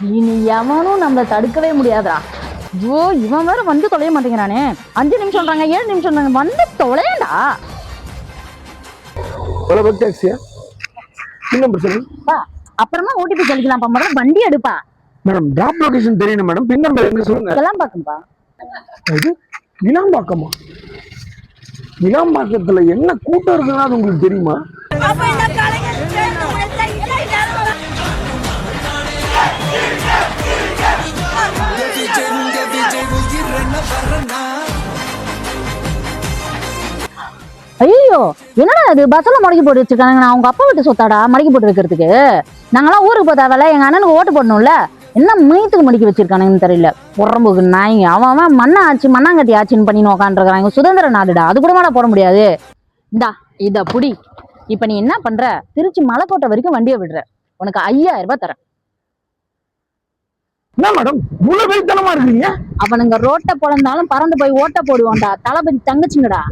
இனி எவனும் நம்மள தடுக்கவே முடியாதா. ஐயோ இவன் வேற வந்து தொலைய மாட்டேங்கிறானே. 5 நிமிஷம்ன்றாங்க 7 நிமிஷம் வந்து தொலையண்டா. அப்புறமா ஓடிபி தெளிக்கலாம்ப்பா, முதல்ல வண்டி எடுப்பா. மேடம் டிராப் லொகேஷன் தெரியணும் மேடம். பின் நம்பர் எங்க சொல்லுங்க. கிளாம்பாக்கம்பா. இது கிளாம்பாக்கமா? கிளாம்பாக்கத்துல என்ன கூட்டம் இருக்குன்னா அது உங்களுக்கு தெரியுமா? ஐயோ என்னடா அது பஸ்ல மடக்கி போட்டு வச்சிருக்காங்க. நான் அவங்க அப்பா வீட்டு சொத்தாடா மடக்கி போட்டு வைக்கிறதுக்கு. நாங்கெல்லாம் ஊருக்கு போதாவல, எங்க அண்ணனுக்கு ஓட்டு போடணும்ல. என்ன மீத்துக்கு மடிக்க வச்சிருக்கானுங்கன்னு தெரியல. உடம்புக்கு நாய்ங்க. அவன் மண்ணா ஆச்சு மண்ணாங்கட்டி ஆச்சுன்னு பண்ணி உக்காண்டிருக்காங்க. சுதந்திர நாடுடா, அது கூட போட முடியாது. இந்தா இத புடி. இப்ப நீ என்ன பண்ற, திருச்சி மலைக்கோட்டை வரைக்கும் வண்டியை விடுற. உனக்கு 5000 ரூபாய் தரேன். என்ன மேடம் இவ்வளவு வெயித்தனமா இருக்கீங்க? அவனுங்க ரோட்டை பொழந்தாலும் பறந்து போய் ஓட்ட போடுவான்டா. தளபதி தங்கச்சிங்கடா.